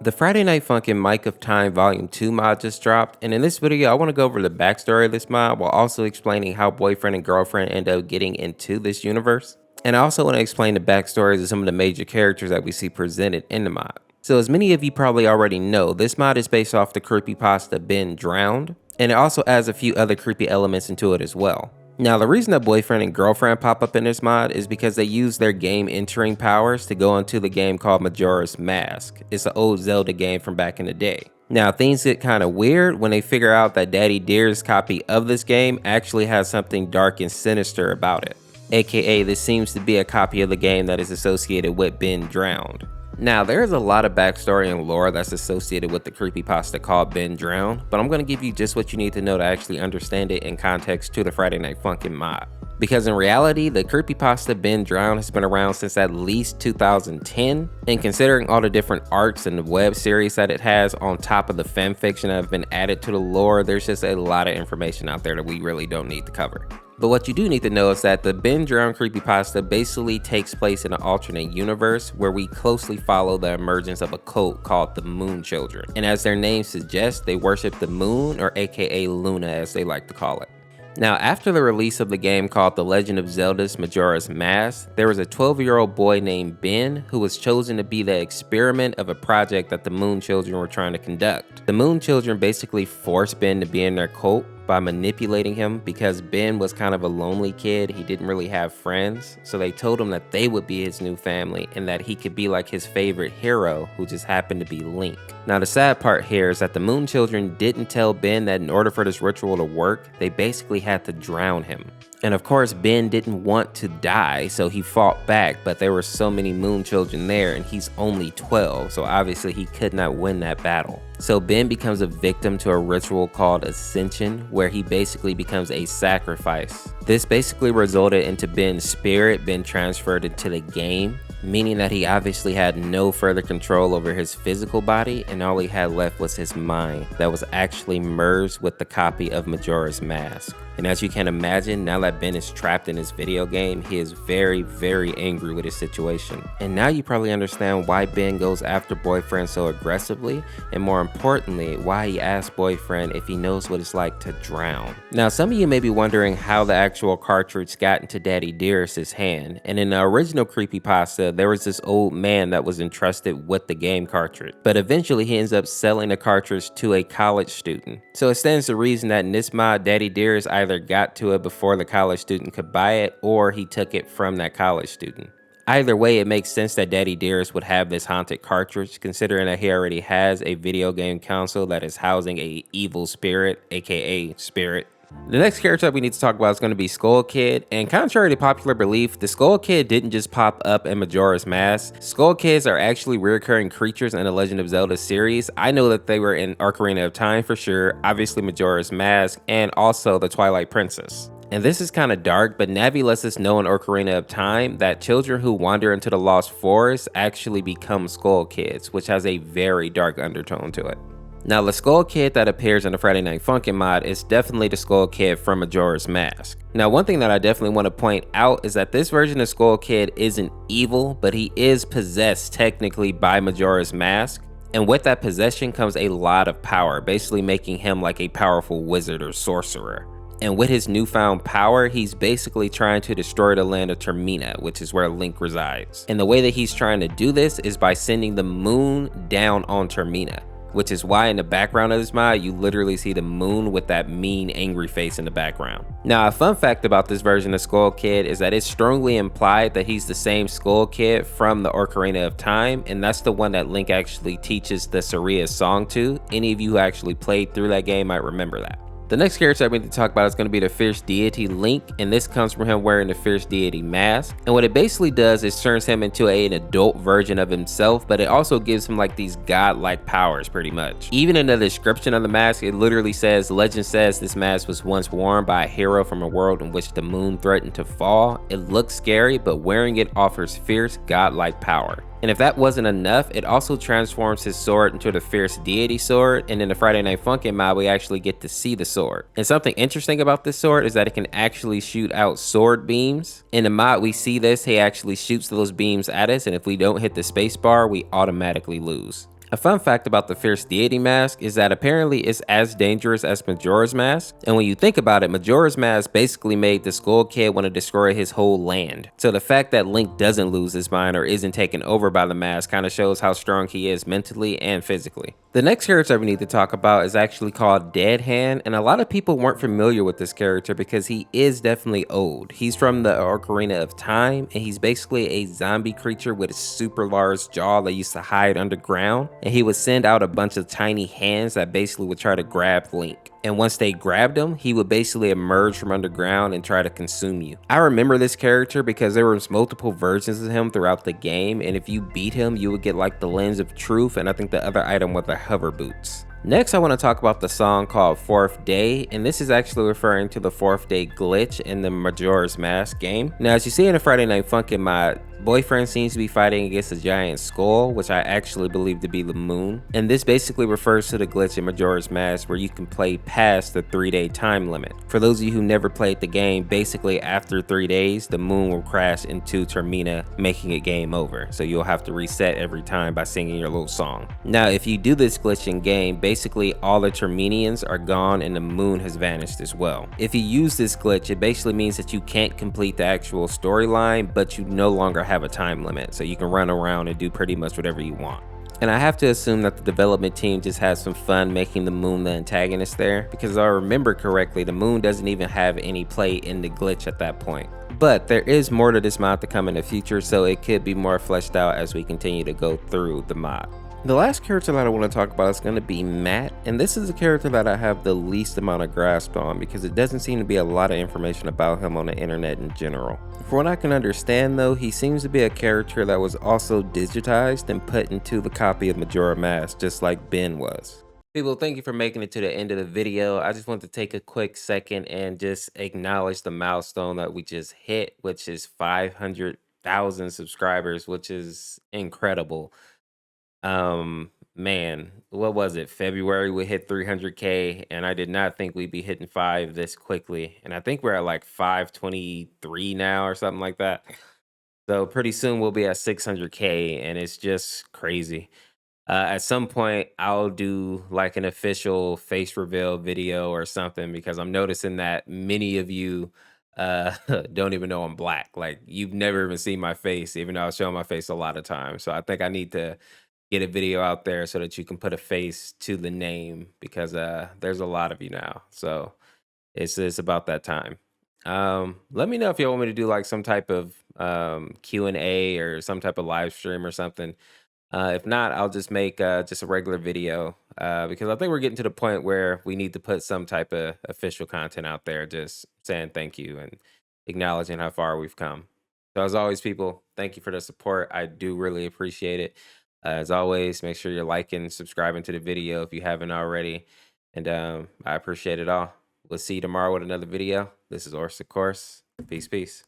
The Friday Night Funkin' Mic of Time Volume 2 mod just dropped, and in this video I want to go over the backstory of this mod while also explaining how boyfriend and girlfriend end up getting into this universe. And I also want to explain the backstories of some of the major characters that we see presented in the mod. So as many of you probably already know, this mod is based off the creepypasta Ben Drowned, and it also adds a few other creepy elements into it as well. Now, the reason that boyfriend and girlfriend pop up in this mod is because they use their game entering powers to go into the game called Majora's Mask. It's an old Zelda game from back in the day. Now, things get kind of weird when they figure out that Daddy Dear's copy of this game actually has something dark and sinister about it. AKA, this seems to be a copy of the game that is associated with Ben Drowned. Now, there is a lot of backstory and lore that's associated with the creepypasta called Ben Drowned, but I'm going to give you just what you need to know to actually understand it in context to the Friday Night Funkin' mod. Because in reality, the creepypasta Ben Drowned has been around since at least 2010, and considering all the different arcs and the web series that it has on top of the fanfiction that have been added to the lore, there's just a lot of information out there that we really don't need to cover. But what you do need to know is that the Ben Drowned creepypasta basically takes place in an alternate universe where we closely follow the emergence of a cult called the Moon Children. And as their name suggests, they worship the moon, or aka Luna as they like to call it. Now, after the release of the game called The Legend of Zelda's Majora's Mask, there was a 12-year-old boy named Ben who was chosen to be the experiment of a project that the Moon Children were trying to conduct. The Moon Children basically forced Ben to be in their cult by manipulating him because Ben was kind of a lonely kid. He didn't really have friends, so they told him that they would be his new family and that he could be like his favorite hero, who just happened to be Link. Now, the sad part here is that the Moon Children didn't tell Ben that in order for this ritual to work, they basically had to drown him. And of course, Ben didn't want to die, so he fought back, but there were so many Moon Children there and he's only 12, so obviously he could not win that battle. So Ben becomes a victim to a ritual called Ascension, where he basically becomes a sacrifice. This basically resulted into Ben's spirit being transferred into the game, meaning that he obviously had no further control over his physical body, and all he had left was his mind that was actually merged with the copy of Majora's Mask. And as you can imagine, now that Ben is trapped in his video game, he is very, very angry with his situation. And now you probably understand why Ben goes after boyfriend so aggressively, and more importantly, why he asks boyfriend if he knows what it's like to drown. Now, some of you may be wondering how the actual cartridge got into Daddy Dearest's hand, and in the original creepypasta, there was this old man that was entrusted with the game cartridge, but eventually he ends up selling the cartridge to a college student. So it stands to reason that in this mod, Daddy Dearest either got to it before the college student could buy it, or he took it from that college student. Either way, it makes sense that Daddy Dearest would have this haunted cartridge, considering that he already has a video game console that is housing a evil spirit, aka Spirit. The next character that we need to talk about is going to be Skull Kid, and contrary to popular belief, the Skull Kid didn't just pop up in Majora's Mask. Skull Kids are actually recurring creatures in the Legend of Zelda series. I know that they were in Ocarina of Time for sure, obviously Majora's Mask, and also the Twilight Princess. And this is kind of dark, but Navi lets us know in Ocarina of Time that children who wander into the Lost Forest actually become Skull Kids, which has a very dark undertone to it. Now, the Skull Kid that appears in the Friday Night Funkin' mod is definitely the Skull Kid from Majora's Mask. Now, one thing that I definitely want to point out is that this version of Skull Kid isn't evil, but he is possessed technically by Majora's Mask. And with that possession comes a lot of power, basically making him like a powerful wizard or sorcerer. And with his newfound power, he's basically trying to destroy the land of Termina, which is where Link resides. And the way that he's trying to do this is by sending the moon down on Termina, which is why in the background of this mod, you literally see the moon with that mean, angry face in the background. Now, a fun fact about this version of Skull Kid is that it's strongly implied that he's the same Skull Kid from the Ocarina of Time, and that's the one that Link actually teaches the Saria song to. Any of you who actually played through that game might remember that. The next character I'm going to talk about is going to be the Fierce Deity Link, and this comes from him wearing the Fierce Deity mask. And what it basically does is turns him into an adult version of himself, but it also gives him like these godlike powers pretty much. Even in the description of the mask, it literally says, legend says this mask was once worn by a hero from a world in which the moon threatened to fall. It looks scary, but wearing it offers fierce godlike power. And if that wasn't enough, it also transforms his sword into the Fierce Deity sword, and in the Friday Night Funkin' mod, we actually get to see the sword. And something interesting about this sword is that it can actually shoot out sword beams. In the mod, we see this, he actually shoots those beams at us, and if we don't hit the space bar, we automatically lose. A fun fact about the Fierce Deity mask is that apparently it's as dangerous as Majora's mask, and when you think about it, Majora's mask basically made the Skull Kid want to destroy his whole land. So the fact that Link doesn't lose his mind or isn't taken over by the mask kind of shows how strong he is mentally and physically. The next character we need to talk about is actually called Dead Hand, and a lot of people weren't familiar with this character because he is definitely old. He's from the Ocarina of Time, and he's basically a zombie creature with a super large jaw that used to hide underground, and he would send out a bunch of tiny hands that basically would try to grab Link. And once they grabbed him, he would basically emerge from underground and try to consume you. I remember this character because there was multiple versions of him throughout the game, and if you beat him, you would get like the Lens of Truth, and I think the other item was the hover boots. Next, I want to talk about the song called Fourth Day, and this is actually referring to the Fourth Day glitch in the Majora's Mask game. Now, as you see in the Friday Night Funkin' mod, Boyfriend seems to be fighting against a giant skull, which I actually believe to be the moon. And this basically refers to the glitch in Majora's Mask where you can play past the 3-day time limit. For those of you who never played the game, basically after 3 days, the moon will crash into Termina, making it game over. So you'll have to reset every time by singing your little song. Now, if you do this glitch in game, basically all the Terminians are gone and the moon has vanished as well. If you use this glitch, it basically means that you can't complete the actual storyline, but you no longer have a time limit, so you can run around and do pretty much whatever you want. And I have to assume that the development team just had some fun making the moon the antagonist there, because if I remember correctly, the moon doesn't even have any play in the glitch at that point. But there is more to this mod to come in the future, so it could be more fleshed out as we continue to go through the mod. The last character that I want to talk about is going to be Matt, and this is a character that I have the least amount of grasp on because it doesn't seem to be a lot of information about him on the internet in general. For what I can understand though, he seems to be a character that was also digitized and put into the copy of Majora Mask, just like Ben was. People, thank you for making it to the end of the video. I just want to take a quick second and just acknowledge the milestone that we just hit, which is 500,000 subscribers, which is incredible. Man, what was it? February we hit 300K, and I did not think we'd be hitting 5 this quickly. And I think we're at like 523 now or something like that. So pretty soon we'll be at 600K, and it's just crazy. At some point, I'll do like an official face reveal video or something because I'm noticing that many of you don't even know I'm black. Like you've never even seen my face, even though I show my face a lot of times. So I think I need to get a video out there so that you can put a face to the name because there's a lot of you now. So it's about that time. Let me know if you want me to do like some type of Q&A or some type of live stream or something. If not, I'll just make just a regular video because I think we're getting to the point where we need to put some type of official content out there, just saying thank you and acknowledging how far we've come. So as always, people, thank you for the support. I do really appreciate it. As always, make sure you're liking, subscribing to the video if you haven't already. And I appreciate it all. We'll see you tomorrow with another video. This is Orseofkorse. Peace, peace.